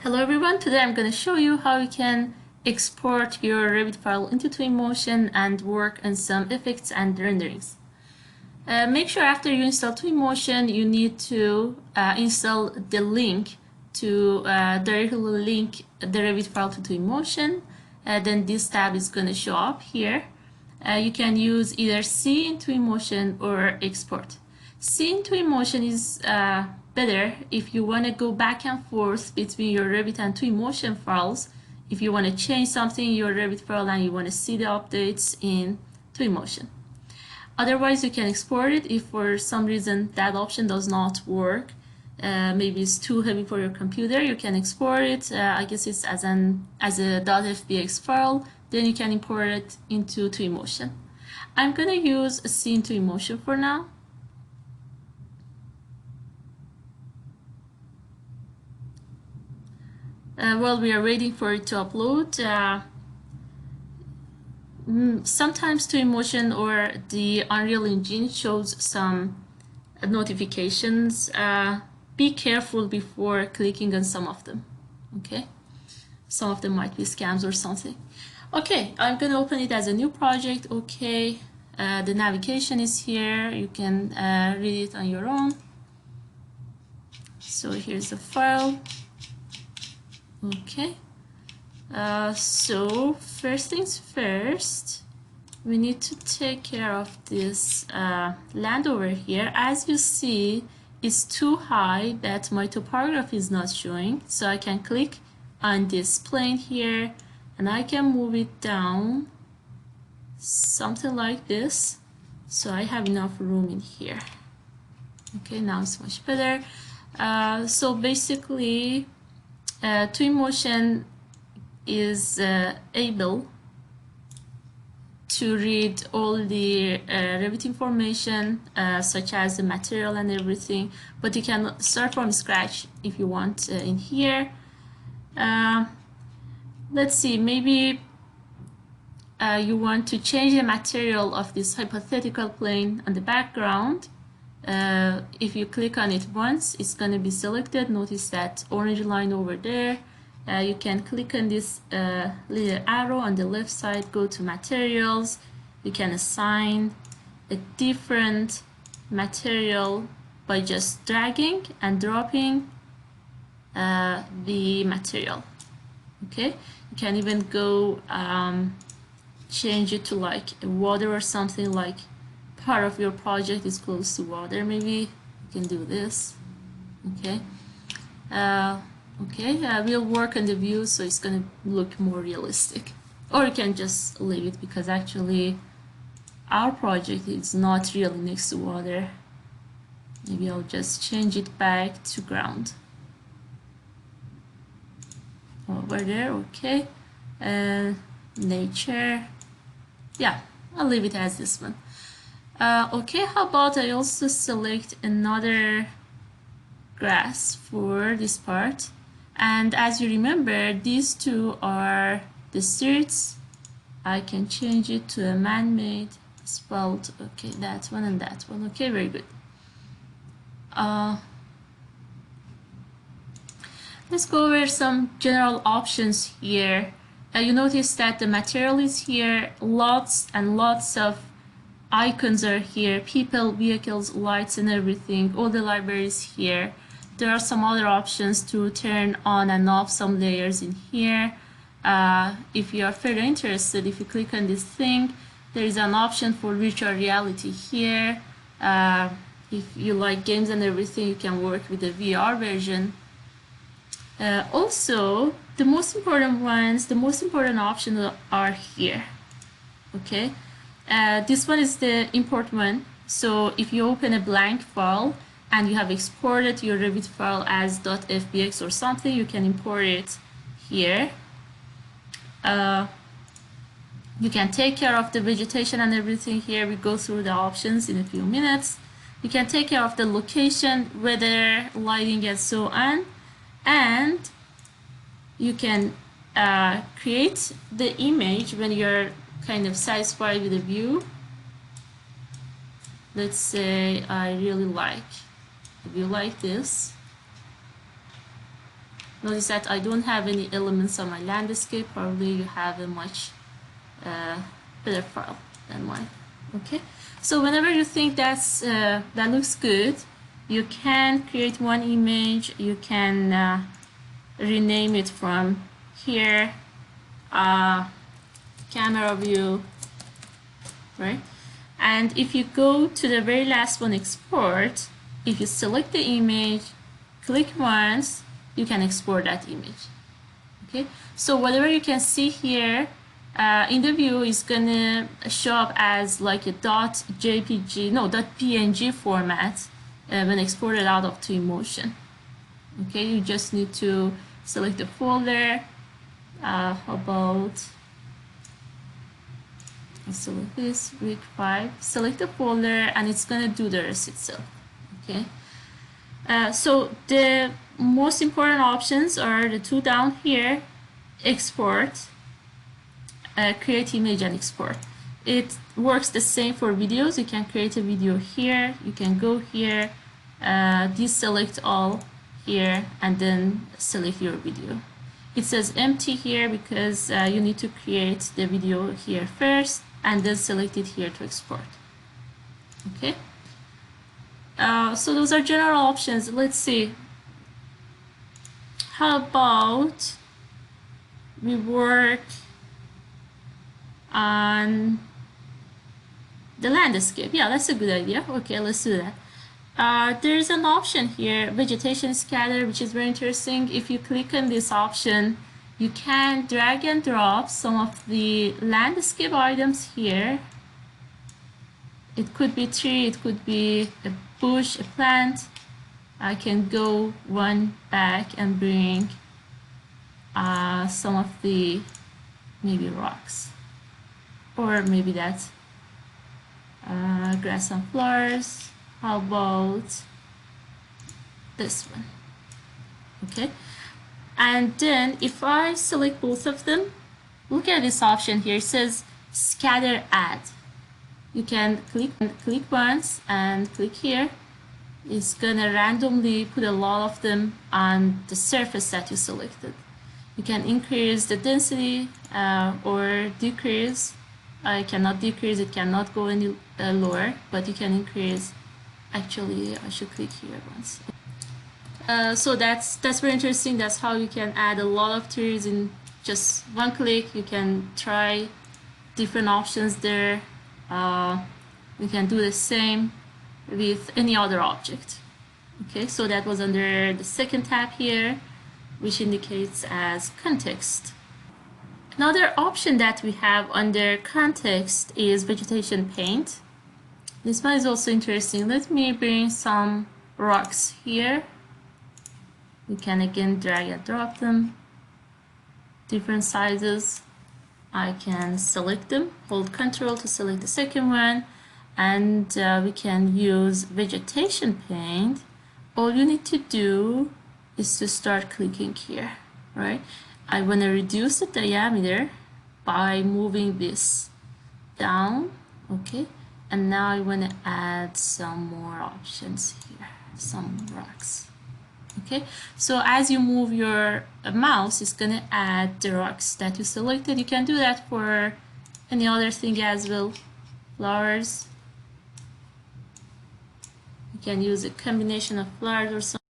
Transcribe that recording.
Hello everyone, today I'm going to show you how you can export your Revit file into Twinmotion and work on some effects and renderings. Make sure after you install Twinmotion you need to install the link to directly link the Revit file to Twinmotion. Then this tab is going to show up here. You can use either C in Twinmotion or export. C in Twinmotion is better if you want to go back and forth between your Revit and Twinmotion files. If you want to change something in your Revit file and you want to see the updates in Twinmotion. Otherwise, you can export it if for some reason that option does not work. Maybe it's too heavy for your computer. You can export it. I guess it's as a .fbx file. Then you can import it into Twinmotion. I'm going to use a C in Twinmotion for now. While we are waiting for it to upload, sometimes Twinmotion or the Unreal Engine shows some notifications. Be careful before clicking on some of them. Okay, some of them might be scams or something. Okay, I'm going to open it as a new project. Okay, the navigation is here. You can read it on your own. So here's the file. Okay, so first things first, we need to take care of this land over here. As you see, it's too high that my topography is not showing. So I can click on this plane here and I can move it down something like this. So I have enough room in here. Okay, now it's much better. So basically, Twinmotion is able to read all the Revit information such as the material and everything, but you can start from scratch if you want in here. Let's see, maybe you want to change the material of this hypothetical plane on the background. If you click on it once, it's going to be selected. Notice that orange line over there. You can click on this little arrow on the left side, go to materials. You can assign a different material by just dragging and dropping the material. Okay, you can even go change it to like water or something, like part of your project is close to water. Maybe you can do this. Okay. We'll work on the view so it's gonna look more realistic. Or you can just leave it because actually our project is not really next to water. Maybe I'll just change it back to ground. Over there, okay. Nature. Yeah, I'll leave it as this one. Okay, how about I also select another grass for this part, and as you remember, these two are the streets. I can change it to a man-made spelled. Okay, that one and that one. Okay, very good. Let's go over some general options here. You notice that the material is here, lots and lots of icons are here, people, vehicles, lights and everything, all the libraries here. There are some other options to turn on and off some layers in here. If you are further interested, if you click on this thing, there is an option for virtual reality here. If you like games and everything, you can work with the VR version. Also, the most important options are here. Okay. This one is the import one. So if you open a blank file and you have exported your Revit file as .fbx or something, you can import it here. You can take care of the vegetation and everything here. We go through the options in a few minutes. You can take care of the location, weather, lighting, and so on. And you can create the image when you're kind of satisfied with the view. Let's say I really like the view like this. Notice that I don't have any elements on my landscape. Probably you have a much better file than mine. Okay, so whenever you think that looks good, you can create one image. You can rename it from here, camera view, right? And if you go to the very last one, export, if you select the image, click once, you can export that image. Okay, so whatever you can see here in the view is gonna show up as like a .png format when exported out of Twinmotion. Okay, you just need to select the folder. How about select this, week 5, select the folder, and it's gonna do the rest itself. Okay, so the most important options are the two down here: export, create image, and export. It works the same for videos. You can create a video here, you can go here, deselect all here, and then select your video. It says empty here because you need to create the video here first and then select it here to export. Okay, so those are general options. Let's see, how about we work on the landscape? Yeah, that's a good idea. Okay, let's do that. There's an option here, vegetation scatter, which is very interesting. If you click on this option, you can drag and drop some of the landscape items here. It could be tree, it could be a bush, a plant. I can go one back and bring some of the maybe rocks, or maybe that's grass and flowers. How about this one? Okay, and then if I select both of them, look at this option here. It says scatter add. You can click once and click here. It's gonna randomly put a lot of them on the surface that you selected. You can increase the density or decrease. I cannot decrease, it cannot go any lower, but you can increase. Actually, I should click here once. So that's very interesting. That's how you can add a lot of trees in just one click. You can try different options there. You can do the same with any other object. Okay, so that was under the second tab here, which indicates as context. Another option that we have under context is vegetation paint. This one is also interesting. Let me bring some rocks here. We can again drag and drop them, different sizes. I can select them, hold Ctrl to select the second one, and we can use vegetation paint. All you need to do is to start clicking here, right? I want to reduce the diameter by moving this down, okay? And now I want to add some more options here, some rocks. Okay, so as you move your mouse, it's gonna add the rocks that you selected. You can do that for any other thing as well. Flowers. You can use a combination of flowers or something.